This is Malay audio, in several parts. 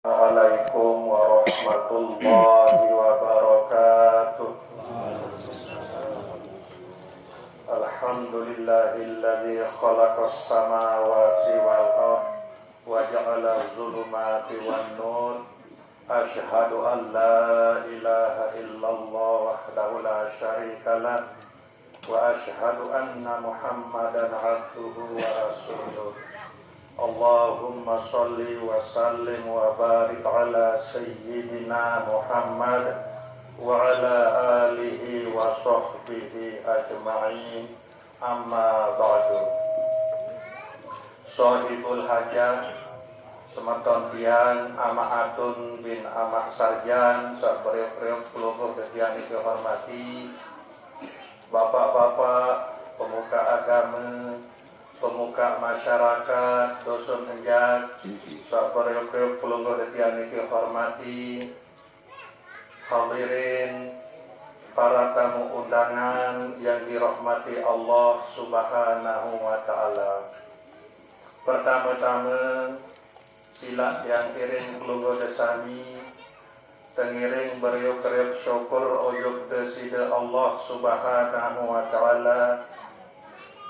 Assalamualaikum warahmatullahi wabarakatuh. Alhamdulillahilladzi khalaqas samawati wal ardh wa ja'ala adh-dhulumati wan nur. Asyhadu an la ilaha illallah wahdahu la syarika lah wa asyhadu anna Muhammadan abduhu wa rasuluh. Allahumma salli wa sallim wa barik ala sayyidina Muhammad wa ala alihi wa sahbihi ajma'in, amma ba'du. Sahibul hajat semeton tiang Amaatun bin Amak Sarjan sapriok-priok kula dadian iki hormati bapak-bapak pemuka agama, pemuka masyarakat, dosen enjat, sapriok-priok kula dadian iki hormati hadirin para tamu undangan yang dirahmati Allah Subhanahu wa taala. Pertama-tama sila yang iring keluarga desami tengiring beriuk-riuk syukur oyuk desida Allah Subhanahu wa taala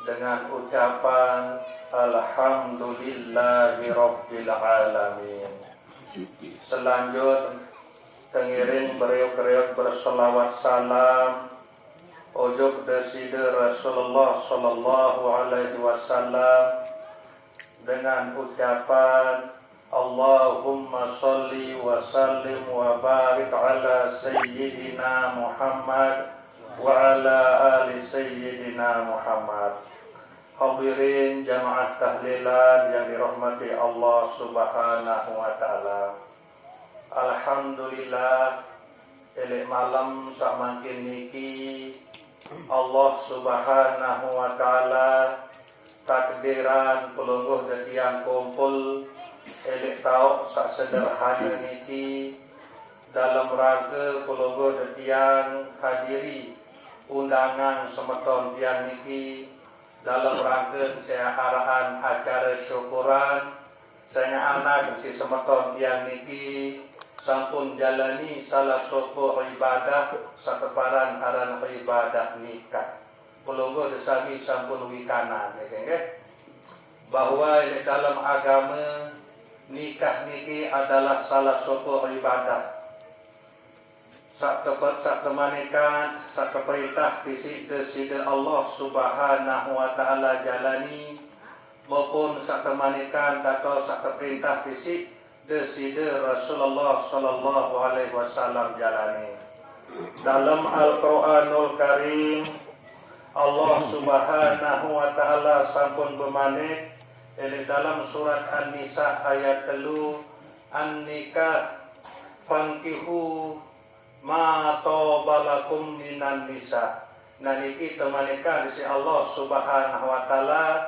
dengan ucapan alhamdulillahi rabbil alamin. Selanjut tengiring beriuk-riuk berselawat salam oyuk desida Rasulullah sallallahu alaihi wasallam dengan ucapan Allahumma salli wa sallim wa barik ala sayyidina Muhammad wa ala ali sayyidina Muhammad. Hadirin jamaah tahlilan yang dirahmati Allah Subhanahu wa taala. Alhamdulillah elek malam sak mangkin niki Allah Subhanahu wa taala takdiran pelungguh dadian kumpul elek tau sak sederhana niki dalam rangka pelungguh dadian hadiri undangan semeton tiang niki dalam rangka arahan acara syukuran saya anak si semeton tiang niki sampun jalani salah satu ibadah sateparan aran ibadah nikah. Pelungguh desami sampun wikanan, bahwa di dalam agama nikah niki adalah salah satu ibadah. Sak temanikan, sak perintah disida Allah Subhanahu wa taala jalani, maupun sak temanikan atau sak perintah disida Rasulullah sallallahu alaihi wasallam jalani. Dalam Al-Qur'anul Karim Allah Subhanahu wa taala sampun bermanik di dalam surat An-Nisa ayat 3, an-nikah fankihu ma tabalakum minan nisa. Nah niki temanikan si Allah Subhanahu wa taala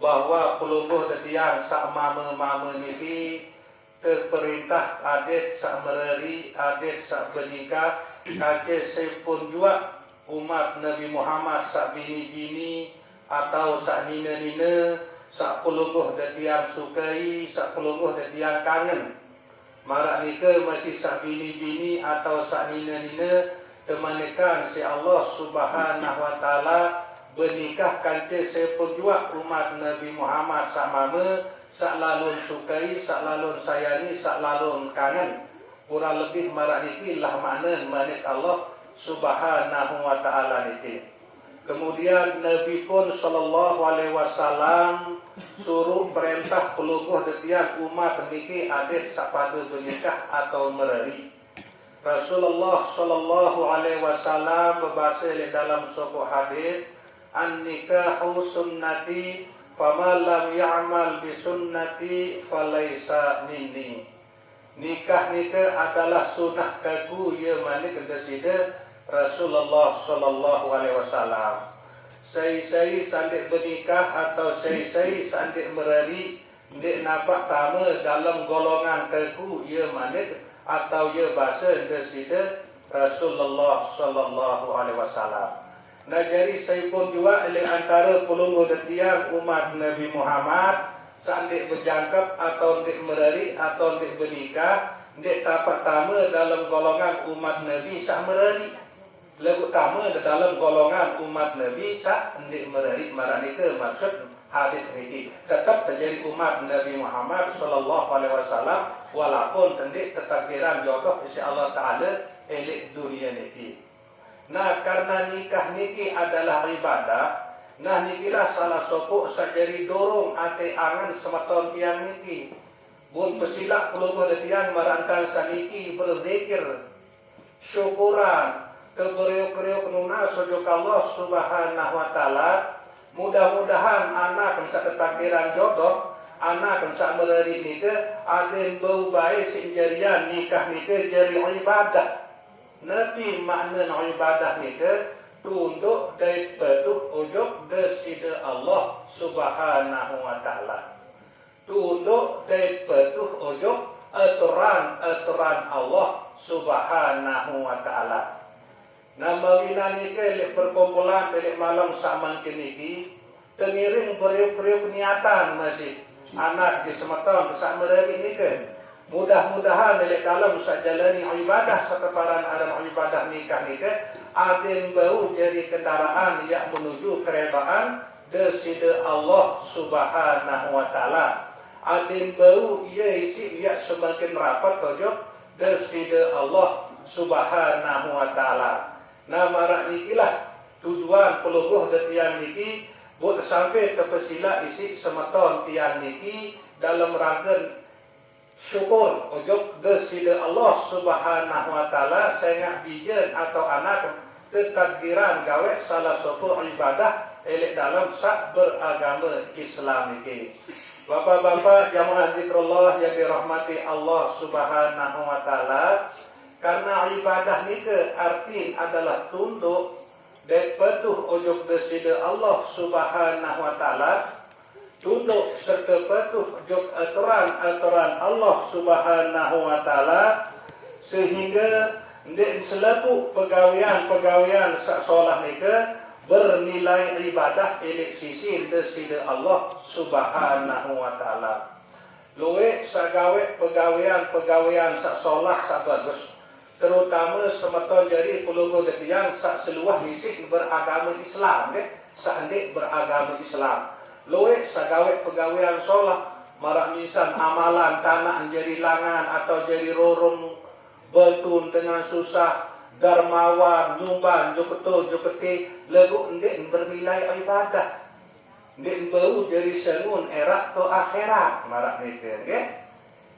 bahwa pelungguh dadian sak mama-mama niki perintah adet sak mereri adet sak bernikah kake sepun juga umat Nabi Muhammad sak bini-bini atau sak nina-nina sak pelungguh dadian sukai sak pelungguh dadian kangen marak nika masih sak bini-bini atau sak nina-nina temanikan si Allah Subhanahu wa taala bernikah kante sepun juga umat Nabi Muhammad sak mama sak lalun sukai sak lalun sayangi sak lalun kangen kurang lebih marak niki lah makna manik Allah Subhanahu wa taala niki. Kemudian Nabi pun sallallahu alaihi wasallam suruh perintah pelungguh dadian umat niki adet sapada bernikah atau mereri. Rasulullah sallallahu alaihi wasallam berbahasa di dalam sebuah hadis, an-nikahu sunnati faman lam ya'mal bi sunnati falaisa minni. Nikah adalah sunnah kaku ya manik desida Rasulullah sallallahu alaihi wasallam. Saya sandik bernikah atau saya sandik merari ndik nampak tama dalam golongan kaku ya manik atau ya bahasa desida Rasulullah sallallahu alaihi wasallam. Nah jadi saya pun juga oleh antara pelungguh detiang umat Nabi Muhammad Sandik berjangkap atau ndik mereri atau ndik bernikah, ndik tapak tama dalam golongan umat Nabi sak mereri. Lagu tama dalam golongan umat Nabi sak ndik mereri. Marani ke maksud hadis ini tetap terjadi umat Nabi Muhammad sallallahu alaihi wasallam walaupun tendik ketakdiran jodoh isi Allah Taala elik dunia niki. Nah, karena nikah niki adalah ibadah, nah nikilah salah sopuk sajari dorong ate angan sematon tiang niki. Bun pesilak pelumur tiang marangkan saniki berzikir syukuran keberiuk-kriuk nuna sujud Allah subhanahu wa ta'ala. Mudah-mudahan anak bisa ketakdiran jodoh, anak bisa mereri nikah, aden bau baik sinjarian nikah nikah jari ibadah. Nabi makna ibadah nikah tunduk dari petuh ujuk desida Allah subhanahu wa ta'ala. Tunduk dari petuh ujuk aturan Allah subhanahu wa ta'ala. Nama wina nikah lek perkumpulan lek malam saman kiniki tengiring periuk-periuk niatan masih anak di semeton sak mereri nikah. Mudah-mudahan dari dalam sajalani ibadah sekeparan ada ibadah nikah aden bau jadi kendaraan yang menuju keredaan desida Allah subhanahu wa ta'ala. Aden bau ia isi ia semakin rapat tojok desida Allah subhanahu wa ta'ala. Nah marak nikilah tujuan pelubuh tiang niki buat sampai ke pesila isi semeton tiang niki dalam rangka syukur ujuk desida Allah subhanahu wa ta'ala sehingga bijen atau anak ketakdiran gawe salah satu ibadah elek dalam sak beragama Islam ini. Bapak-bapak jamaah zikrullah yang dirahmati Allah subhanahu wa ta'ala, karena ibadah nikah arti adalah tunduk dan patuh ujuk desida Allah subhanahu wa ta'ala, tunduk serta patuh juk aturan Allah subhanahu wa ta'ala, sehingga ndik selaku pegawaian sak solah nika bernilai ibadah elek sisi desida Allah subhanahu wa ta'ala. Luwe sagawe pegawaian sak solah sak bagus, terutama semeton jadi pelunggu yang sak seluah isi beragama Islam sak ndik beragama Islam. Luwe sagawe pegawaian solah marak misan amalan tanah jadi langan atau jadi rorong betun dengan susah darmawan nyumban joketo joketi lagu ndik bernilai ibadah ndik bau jadi sengun erak to akhirat marak mikir ke.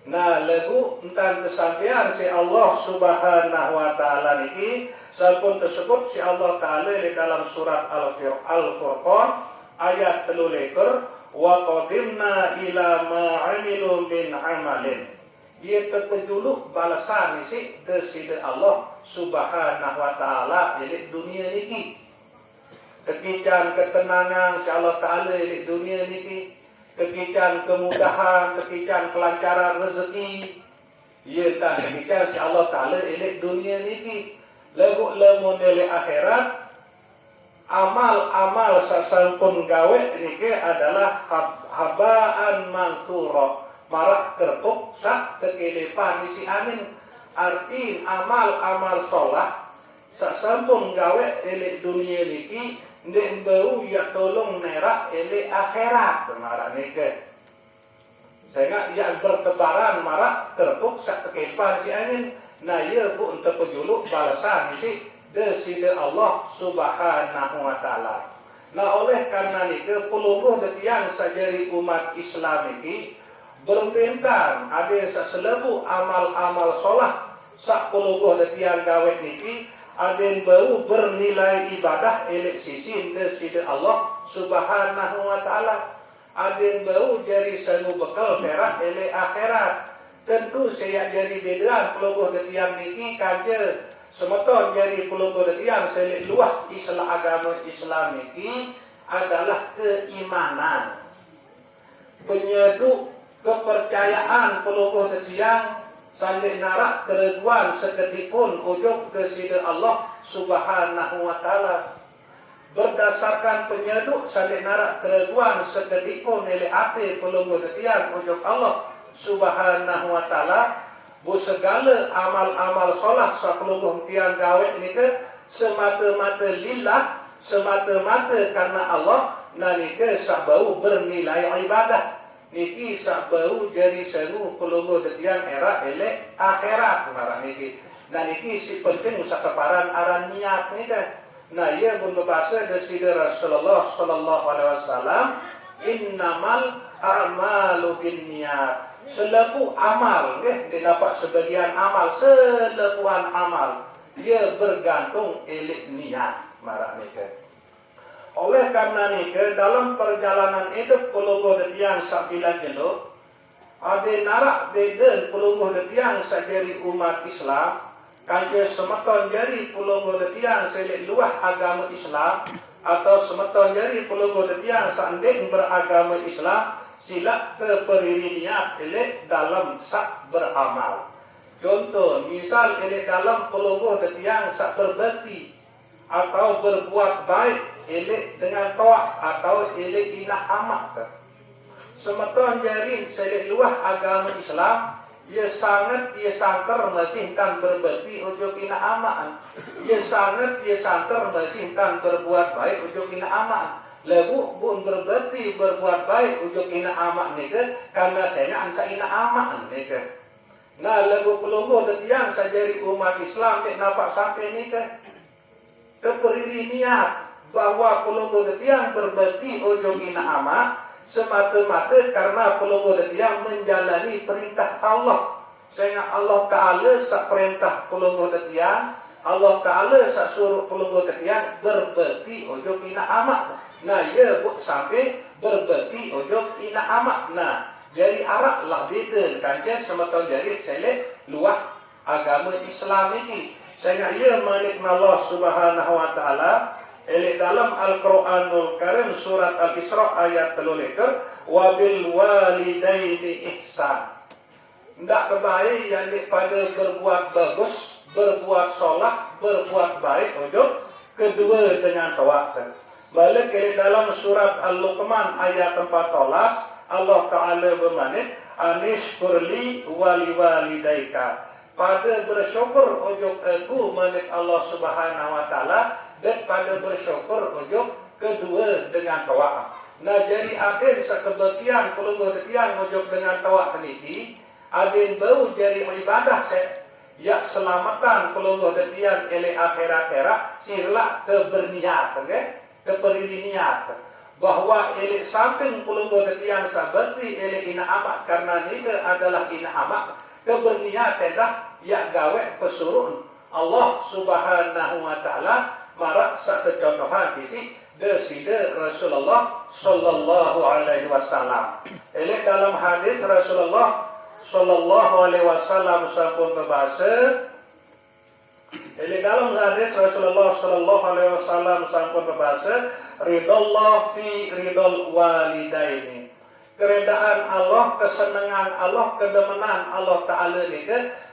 Nah lagu entan kesampaian si Allah subhanahu wa ta'ala niki sampun tersebut si Allah ta'ala di dalam surat Al-Furqan ayat 13, wa qadimna ila ma 'amilu min 'amalin. Dia terpejuluk balasan isi desida Allah subhanahu wa ta'ala di dunia niki. Kekican ketenangan si Allah ta'ala di dunia niki, kekican kemudahan, kekican kelancaran rezeki. Ia kan kekican si Allah ta'ala di dunia niki. Lagu lamun dari akhirat amal-amal sasampun gawe niki adalah habaan mansura, marak kertuk sak kekelipan isi amin. Arti amal-amal sholat sasampun gawe elek dunia niki ndek bau ya tolong nerak elek akhirat marak niki. Sehingga ia bertebaran marak kertuk sak kekelipan isi amin. Nah ia bu untuk pejuluk balasan isi desida Allah subhanahu wa ta'ala. Nah oleh karena itu puluh detiang sajari umat Islam ini berbentar ada selebu amal-amal sholat sak puluh detiang gawe niki ada bau bernilai ibadah elek sisi desida Allah subhanahu wa ta'ala, ada bau jadi sanu bekal perak elek akhirat. Tentu saya jadi bedaan puluh detiang niki kaje semeton jadi puluh detiang selik luah Islam agama Islam ini adalah keimanan, penyeduh kepercayaan puluh detiang sambil narak keraguan seketikpun ujuk kesida Allah subhanahu wa ta'ala. berdasarkan penyeduk salik narak keraguan sekedikun ele ate pelunggu detian ujuk Allah Subhanahu wa taala bu segala amal-amal solat sakelungguh tiang gawe ni ke semata-mata lillah, semata-mata karena Allah, nalika sak bau bernilai ibadah niki sak bau jadi seru pelungguh detian era elek akhirat marah niki. Nah niki si penting sak keparan aran niat ni kan. Nah, ia pun berbahasa dari Rasulullah sallallahu alaihi wasallam, innamal a'malu binniyat. Selepu amal, didapat sebagian amal, selepuan amal, dia bergantung elik niat, marah mereka. Oleh karena itu, dalam perjalanan hidup pelungguh detiang sabilan jeluk, ada narak beda pelungguh detiang sajari umat Islam, kanjeng semeton jari pelungguh detiang selik luah agama Islam atau semeton jari pelungguh detiang sanding beragama Islam silap terperiri niat elek dalam sak beramal. Contoh, misal elek dalam pelungguh detiang sak berbakti atau berbuat baik elek dengan toak atau elek inak amat. Semeton jari selik luah agama Islam ia sangat, ia santer masih kan berbakti ujuk ina amaan. Ia sangat, ia santer masih kan berbuat baik ujuk ina amaan. Lebu pun berbakti berbuat baik ujuk ina amaan ni ke, karena saya ansa ina amaan ni ke. Nah lebu pelungguh detiang sajari umat Islam ni nampak sampai ni ke. Keperiri niat bahwa pelungguh detiang berbakti ujuk ina amaan semata-mata karena pelungguh detiang menjalani perintah Allah. Sehingga Allah Ta'ala sak perintah pelungguh detiang, Allah Ta'ala sak suruh pelungguh detiang berbakti ujuk ina amat. Nah, ia sampai berbakti ujuk ina amat. Nah, jadi arak lah beda kanjeng semeton jadi selek luah agama Islam ini. Sehingga ia menikmati Allah Subhanahu wa taala Eli dalam Al-Quranul Karim surat Al-Isra ayat 3 wabil walidaini ihsan. Tidak kebaik yang pada berbuat bagus, berbuat solat, berbuat baik untuk kedua dengan tawakkal. Balik eli dalam surat Al-Luqman ayat 14 Allah Ta'ala bermanik anishkurli wali walidaika. Pada bersyukur untuk aku manik Allah Subhanahu wa taala dan pada bersyukur ujuk kedua dengan tawa. Nah jadi adin sekebetian pelungguh detiang ujuk dengan tawa teliti, adin bau jadi ibadah ya selamatan pelungguh detiang ele akhirat sirlah keberniat, keperiri niat bahwa ele samping pelungguh detiang sabati ele ina amat karena ini adalah ina amat keberniat dah ya gawe pesuruh Allah Subhanahu wa taala marak satu contohan di deside Rasulullah sallallahu alaihi wasallam. Ini dalam hadis Rasulullah sallallahu alaihi wasallam sampun berbahasa. Ini dalam hadis Rasulullah sallallahu alaihi wasallam sampun berbahasa ridallah fi ridal walidaini. Keredaan Allah, kesenangan Allah, kedemenan Allah Ta'ala ni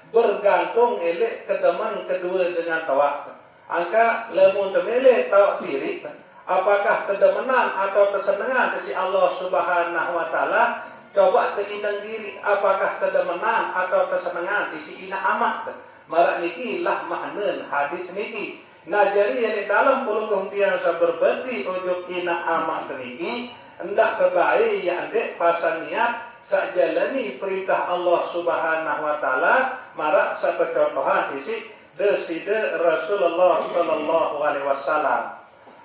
bergantung elek kedeman kedua dengan tawakkal. Angka lemun temele tawak diri, apakah kedemenan atau kesenangan dari Allah Subhanahu wa taala, coba terindang diri apakah kedemenan atau kesenangan di ina amat. Marak niki lah makna hadis niki. Nah jadi yang dalam pelungguh tiang berbakti ujuk ina amat niki hendak kebaik yang dek pasal niat sak jalani perintah Allah Subhanahu wa taala marak satu contohan di deside Rasulullah sallallahu alaihi wasallam.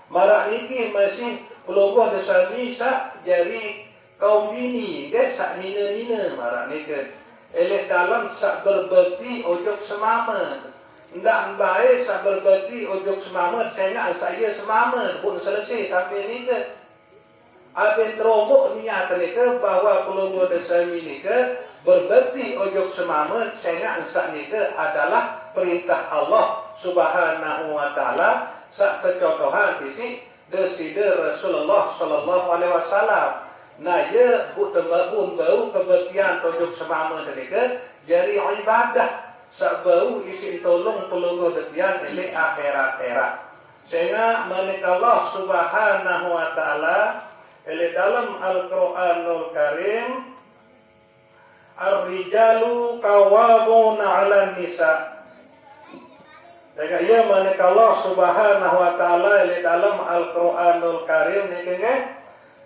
Marak ini masih pelungguh desa bisa jadi kaum bini dia sak nina-nina marak ni ke. Elek dalam sak berbakti ujuk semama. Ndak baik sak berbakti ujuk semama saya semama pun selesai sampai ni ke. Abin terombok niat ni ke bahawa pelungguh desa ni ke berbakti ujuk semama saya ni ke adalah perintah Allah Subhanahu wa taala sak kecontohan di deside Rasulullah sallallahu alaihi wasallam. Nah ya bu tembabun bau kebaktian ujuk semama tadi ke jadi ibadah sak bau isi tolong pelungguh detian ele akhirat. Sehingga menika Allah Subhanahu wa taala dalam Al-Qur'anul Karim ar-rijalu qawwamuna 'alan nisa. Sehingga ia menika Allah Subhanahu wa taala dalam Al-Qur'anul Karim niki nggih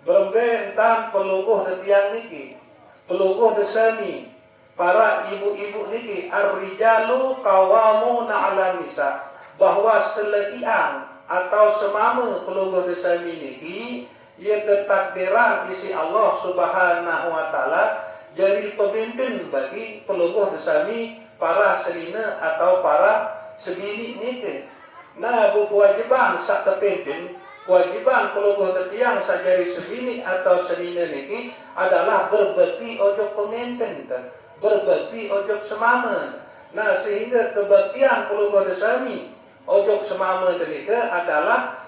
berbentan peluguh tiyang niki, peluguh desami para ibu-ibu niki ar-rijalu qawwamuna 'alan nisa, bahwa selegian atau semama peluguh desami niki ia ketakdiran isi Allah Subhanahu wa taala jadi pemimpin bagi peluguh desami para selina atau para sebini niki. Nah, kewajiban sak terpimpin, kewajiban peluguh tetiang sak jadi sebini atau selina niki adalah berbakti ojok pemimpin, berbakti ojok semama. Nah, sehingga kebaktian peluguh desami ojok semama kenika adalah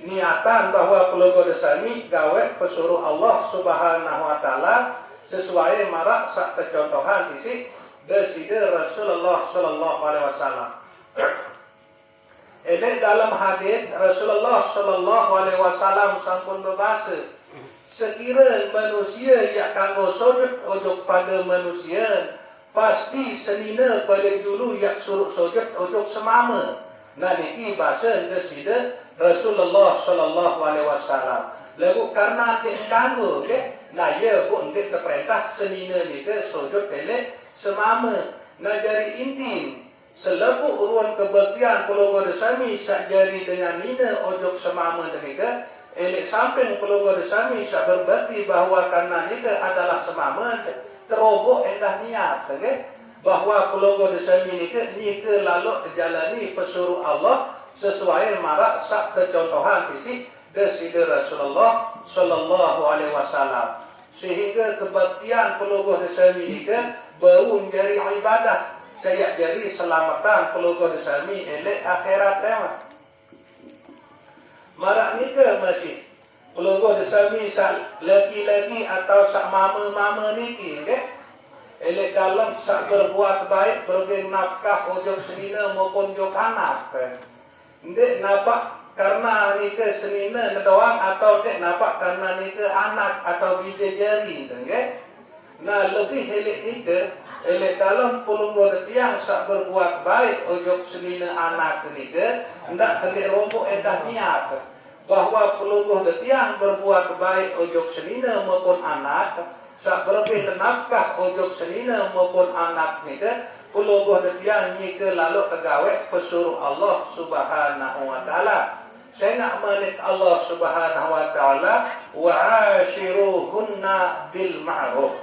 niatan bahwa peluguh desami gawe pesuruh Allah Subhanahu wa taala sesuai marak sak kecontohan isi deside Rasulullah sallallahu alaihi wasallam. Dalam hadis Rasulullah sallallahu alaihi wasallam sampun berbahasa, sekira manusia yang kanggo sujud ojok pada manusia, pasti senina pada dulu yang suruh sujud ojok semama. Nah, niki bahasa deside Rasulullah sallallahu alaihi wasallam. Lalu karena dia kanggo ke, nah ia pun dia terperintah senina nika sujud elek semama. Nah, dari inti selepu uruan kebaktian peluguh desami sak jari dengan nina ojok semama nika elek samping peluguh desami sak berbakti bahwa karena nika adalah semama terobok endah niat, okay? Bahwa peluguh desami nika lalu jalani pesuruh Allah sesuai marak sak kecontohan isi deside Rasulullah sallallahu alaihi wasallam. Sehingga kebaktian peluguh desami nika baru menjadi ibadah, saya jadi selamatan peluguh desami elek akhirat lewat. Marak nika masih peluguh desami sak laki-laki atau sak mama-mama niki, okay? Elek dalam sak berbuat baik berbagi nafkah ojok senina maupun ojok anak. Ndek nampak karena nika senina doang atau dek nampak karena nika anak atau bidadari, okay? Nah, lebih elek nika elek dalam peluguh tiang sak berbuat baik ojok senina anak nika ndak kena rombok edah niat bahwa peluguh tiang berbuat baik ojok senina maupun anak sak berbeda nafkah ojok senina maupun anak nika peluguh tiang nika lalu tegawe pesuruh Allah Subhanahu wa taala. Saya nak menik Allah Subhanahu wa taala wa ashiruhunna bil ma'ruf.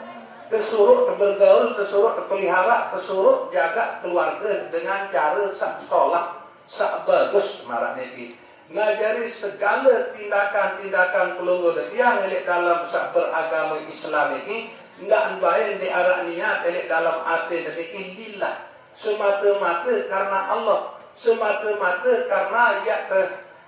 Kesuruh bergaul, kesuruh pelihara, kesuruh jaga keluarga dengan cara sak solat, sak bagus marah niki. Ngajari segala tindakan-tindakan peluguh yang elek dalam sak beragama Islam ini ndak baik di arah niat elek dalam hati niki lillah, semata-mata karena Allah, semata-mata karena ia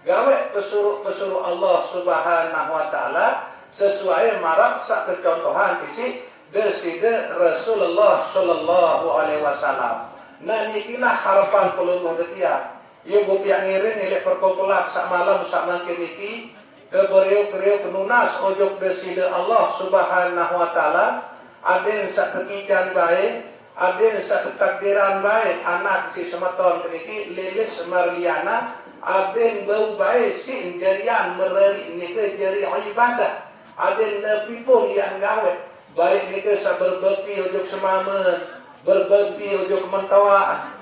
gawe pesuruh Allah Subhanahu wa taala sesuai marak sak kecontohan isi deside Rasulullah sallallahu alaihi wasallam. Nah, nikilah harapan peluguh dia. Ia bukti yang ngirin ilek perkumpulan sak malam sak mangkin iki ke beriuk-beriuk penunas ojok deside Allah Subhanahu wa taala. Aden sak kekican baik, aden sak ketakdiran baik anak si semeton niki Lilis Marliana, aden bau baik si jarian mereri niki jari ibadah. Aden nabi pun yang gawe baik nika sak berbakti ojok semama, berbakti ojok mentawaan.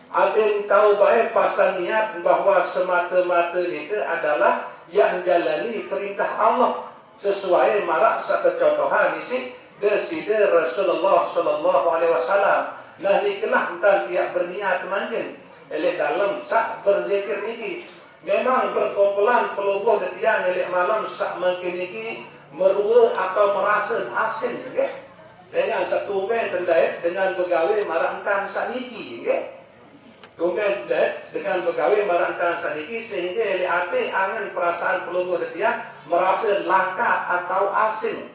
Aden tahu baik pasal niat bahwa semata-mata nika adalah yang jalani perintah Allah sesuai marak sak kecontohan isi deside Rasulullah sallallahu alaihi wasallam. Nah, nikalah entan tiap berniat manjen elek dalam sak berzikir niki. Memang berkumpulan peluguh dia elek malam sak mangkin niki merua atau merasa asin, nggih. Dengan satu ben tendai dengan begawe marantan saniki, nggih. Kemudian dengan begawe marantan saniki sehingga eli ate angan perasaan peluguh dia merasa langka atau asin.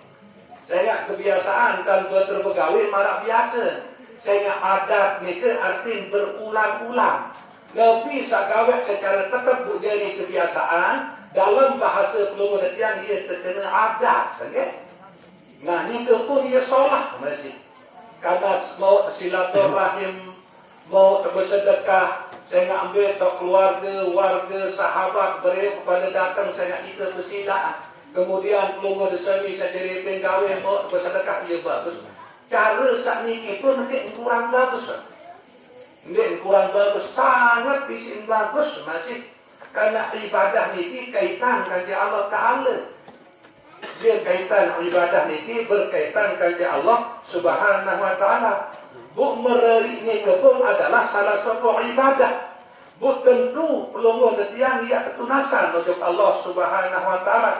Saya kebiasaan kan berbegawe marak biasa. Saya adat nika arti berulang-ulang. Lebih sakawet secara tetap menjadi kebiasaan dalam bahasa peluru latihan dia terkena adat, okay? Nah, ni pun dia solat masih. Karena mau silaturahim, mau bersedekah, saya nak ambil tak keluarga, warga, sahabat beri kepada datang saya nak kita bersilah. Kemudian peluru desami saya jadi penggawe mau bersedekah dia bagus. Cara saat ni pun nanti kurang bagus. Ini kurang bagus, sangat bisin bagus masih. Karena ibadah ini kaitan dengan Allah Ta'ala. Dia kaitan ibadah ini berkaitan dengan Allah Subhanahu Wa Ta'ala. Buk mereri ini pun adalah salah satu ibadah. Buk tentu pelongo detiang ia ketunasan untuk Allah Subhanahu Wa Ta'ala.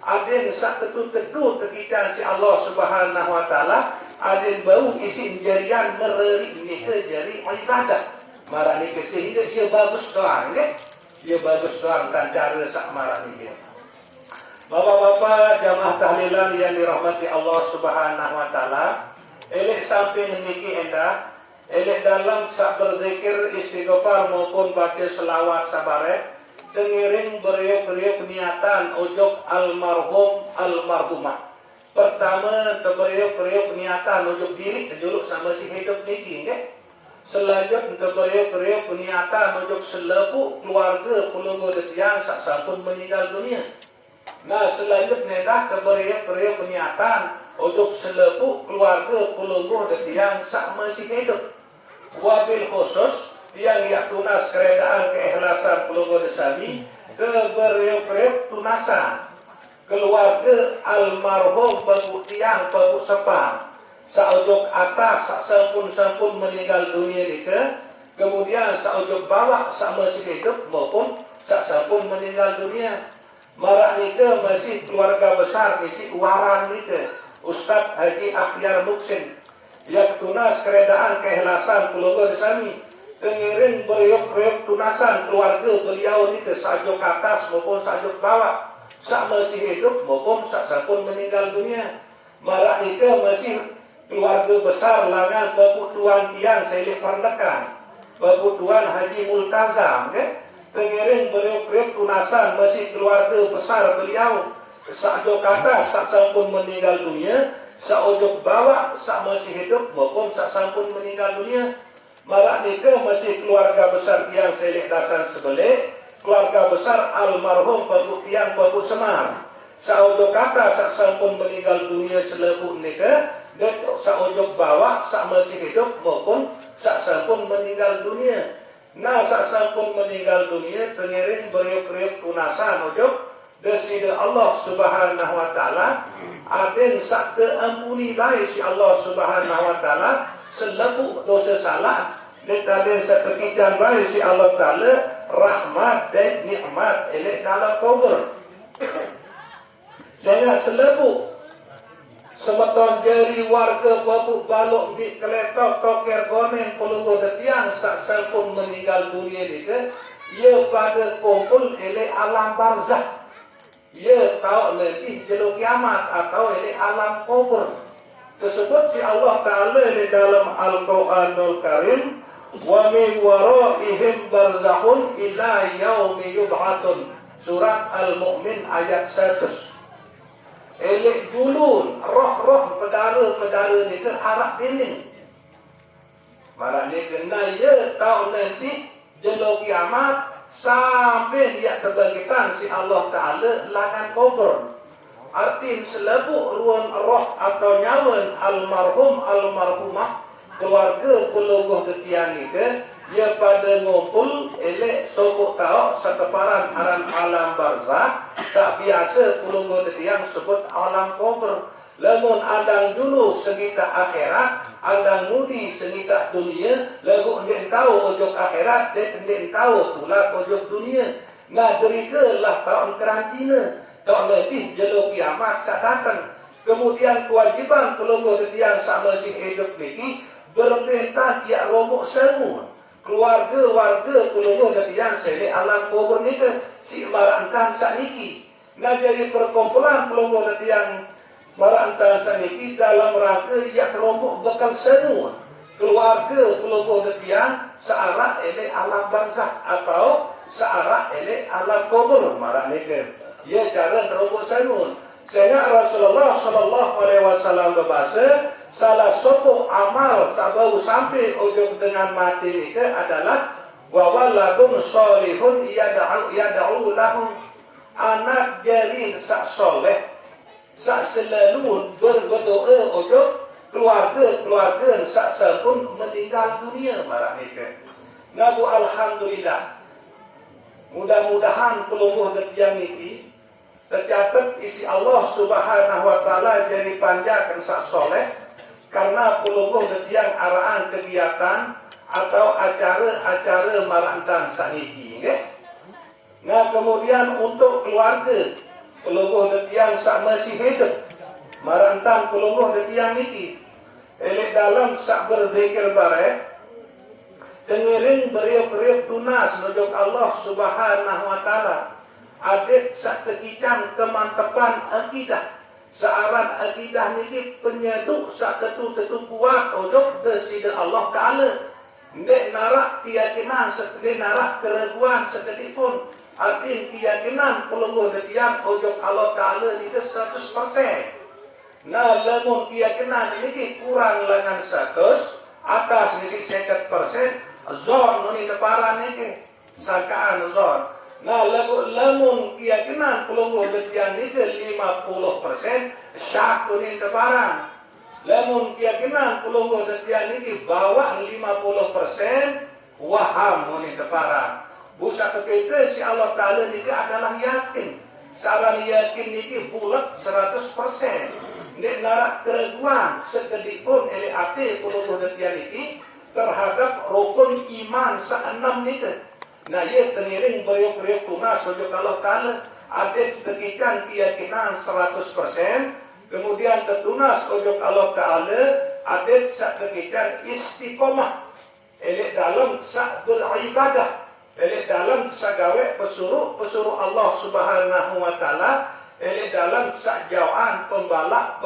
Ada yang sak tetu-tetu ketika si Allah Subhanahu Wa Ta'ala ada yang bau isi jarian mereri ini ke jari ibadah. Marah ni sehingga dia bagus doang, ya? Dia bagus doang kan cara sak marah ni dia. Bapak-bapak jamaah tahlilan yang dirahmati Allah Subhanahu Wa Ta'ala, elok sampai memiliki endah, elok dalam sak berzikir istighfar maupun baca selawat sabaret. Dengiring beriuk-beriuk niatan ujug almarhum almarhumah. Pertama beriuk-beriuk niatan ujug diri kejuluk sama si hidup niki, okay? Selanjutnya beriuk-beriuk niatan ujug selepu keluarga pelunggu detiang sak sampun meninggal dunia. Nah selanjutnya dah beriuk-beriuk niatan ujug selepu keluarga pelunggu detiang sak masih hidup. Wabil khusus yang tunas keredaan keikhlasan pelunggu desami keberiuk-beriuk tunasan keluarga almarhum babu tiang babu sepang saujug atas sampun meninggal dunia nika, kemudian saujug bawah sak masih hidup maupun sak sampun meninggal dunia. Marak nika masih keluarga besar masih waran nika Ustaz Haji Akhyar Muksin yang tunas keredaan keikhlasan pelunggu desami pengiring beriuk-beriuk tunasan keluarga beliau ni sajuk atas maupun sajuk bawah, sak masih hidup maupun sak sampun meninggal dunia. Marak nika masih keluarga besar langan Bapak Tuan Tiang Selik Parlekan, Bapak Tuan Haji Multazam, okay? Pengiring beriuk-beriuk tunasan masih keluarga besar beliau, sajuk atas sak sampun meninggal dunia, sajuk bawah sak masih hidup maupun sak sampun meninggal dunia. Marak nika masih keluarga besar Tiang Selik Dasan Sebelik, keluarga besar almarhum Bapak Tiang Bapak Semar. Saujug kata sak sampun meninggal dunia selebu nika, dan saujug bawah sak masih hidup maupun sak sampun meninggal dunia. Nah sak sampun meninggal dunia pengiring beriuk-beriuk tunasan ujug desida Allah Subhanahu Wa Ta'ala. Aden sak keampuni baik si Allah Subhanahu Wa Ta'ala selebu dosa salah dan tadi seketika baik si Allah Ta'ala rahmat dan nikmat elek dalam kubur. Jangan selebu semeton jari warga babuk baluk di keletok toker gonen pelunggu detiang sak sampun meninggal dunia ni ke ia pada kumpul elek alam barzah, ia tahu lebih jeluk kiamat atau elek alam kubur. Tersebut si Allah Ta'ala di dalam Al-Quranul Karim, wa min waraihim barzakhun ila yaumi yub'atsun, surat Al-Mu'min ayat 100. Elek julun roh-roh pedara-pedara ni ke harap dinding. Malah ni kena ia tahu nanti jeluk kiamat sampai dia terbangkitan si Allah Ta'ala langan kubur. Arti selebu ruang roh atau nyawa almarhum almarhumah keluarga pelungguh ketiang itu ia pada ngumpul elek sokok tahu seteparan aran alam barzah tak biasa pelungguh ketiang sebut alam kubur. Lamun andang dulu segita akhirat, andang mudi segita dunia, lagu dia tahu ujung akhirat, dia tahu pula ujung dunia. Nah derikalah tahun karantina. Tak lebih jeluk kiamat tak datang. Kemudian kewajiban pelungguh ketiang sama si hidup ini berperintah dia romok semua keluarga warga pelungguh ketiang seli alam kubur ni ke si marantan saniki. Nah jadi perkumpulan pelungguh ketiang marantan saniki dalam rangka dia romok bekal semua keluarga keluarga detiang searah ele alam barzah atau searah ele alam kubur marane ke ia cara terobos sanun sehingga Rasulullah sallallahu alaihi wasallam berbahasa salah satu amal sabau sampai ujung dengan mati ini adalah wa waladun sholihun yad'u lahum anak jarin sak soleh sak selalu berdoa ujung keluarga sak pun meninggal dunia marane ke nabu alhamdulillah mudah-mudahan keluarga detiang ini tercatat isi Allah Subhanahu wa taala jadi panjangkan sak soleh karena puluh detiang arahan kegiatan atau acara marantan saniki nggih. Nah kemudian untuk keluarga puluh detiang sak masih hidup marantan puluh detiang niki elek dalam sak berzikir barek dengerin beriuk-beriuk tunas nujung Allah Subhanahu wa taala adik sak tekikan kemantapan akidah searan akidah niki penyeduk sak tetu kuat untuk desida Allah Ta'ala ndek narak keyakinan sekali narak keraguan sekali pun arti keyakinan pelungguh detiang ujung Allah Ta'ala niki 100%. Nah lamun keyakinan niki kurang lengan 100 atas niki 50% zon nuni teparan niki sangkaan zon. Nah, lamun keyakinan pelungguh detiang niki 50% syak kuning tebaran. Lamun keyakinan pelungguh detiang niki bawa 50% waham kuning tebaran. Busa kita si Allah Ta'ala niki adalah yakin. Saran yakin niki bulat 100%. Nek narak keraguan sekedik pun ele ati pelungguh detiang niki terhadap rukun iman se-6 niki. Nah, ia teriring beriuk-beriuk tunas wajib Allah Ta'ala adik tekikan keyakinan 100%, kemudian tertunas wajib Allah Ta'ala adik tekikan istiqomah elek dalam sak beribadah elek dalam sak gawe pesuruh Allah Subhanahu wa Ta'ala elek dalam sak jauhan pembalak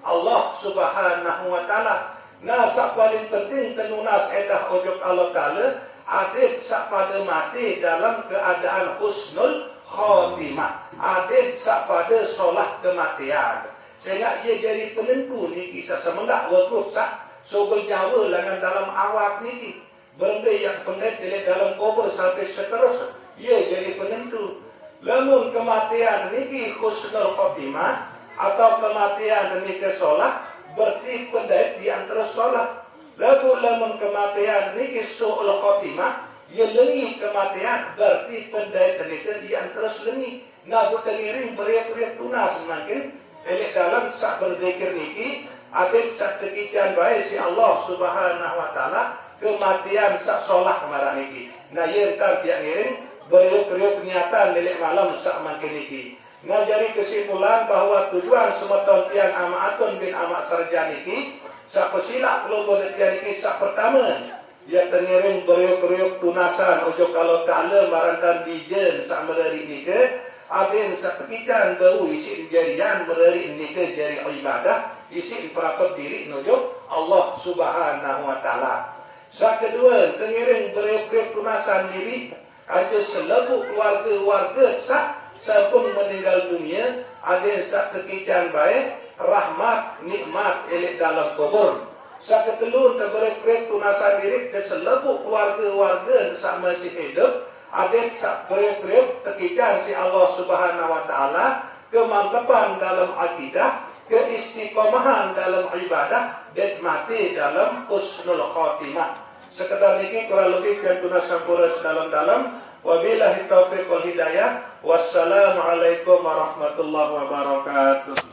Allah Subhanahu wa Ta'ala. Nah, sak paling penting tenunas edah wajib Allah Ta'ala adik sak pada mati dalam keadaan husnul khotimah. Adik sak pada solah kematian. Sehingga ia jadi penentu ni kisah semendak waktu sak sogol nyawa lengan dalam awak ni. Benda yang pendet dalam kubur sampai seterusnya. Ia jadi penentu. Lamun kematian ni husnul khotimah atau kematian ni ke solah berarti pendet di antara solah. Lamun kematian niki su'ul khotimah ia lengi kematian berarti pendai tenika ia terus lengi nabu tengiring beriak-beriak tunas semakin elek dalam sak berzikir niki abis sak tekikan baik si Allah Subhanahu wa Ta'ala kematian sak solah kemarin niki nah ia entar tiak ngiring beriak-beriak niatan lelek malam sak makin niki nah jadi kesimpulan bahwa tujuan semeton tiang Amatun bin Amat Sarjan niki sak silap keluarga detiang kisah pertama ia tengiring beriuk-beriuk tunasan ujuk kalau Ta'ala marantan dijen sak meleri ni ke abin sak tekikan bau isi jarian meleri ni ke jari ibadah isi perapat diri nujuk Allah Subhanahu wa Ta'ala. Sak kedua tengiring beriuk-beriuk tunasan diri aja selebu keluarga sak sebelum meninggal dunia ada sak tekikan baik rahmat nikmat elek dalam kubur. Sak ketelur terberi tunasan diri ke selebu keluarga sak masih hidup ada sak beri tekikan si Allah Subhanahu wa Ta'ala kemantapan dalam akidah keistiqomahan dalam ibadah dan mati dalam husnul khotimah. Sekedar ini kurang lebih yang tunasan pura dalam wabillahi taufiq wal hidayah. Wassalamualaikum warahmatullahi wabarakatuh.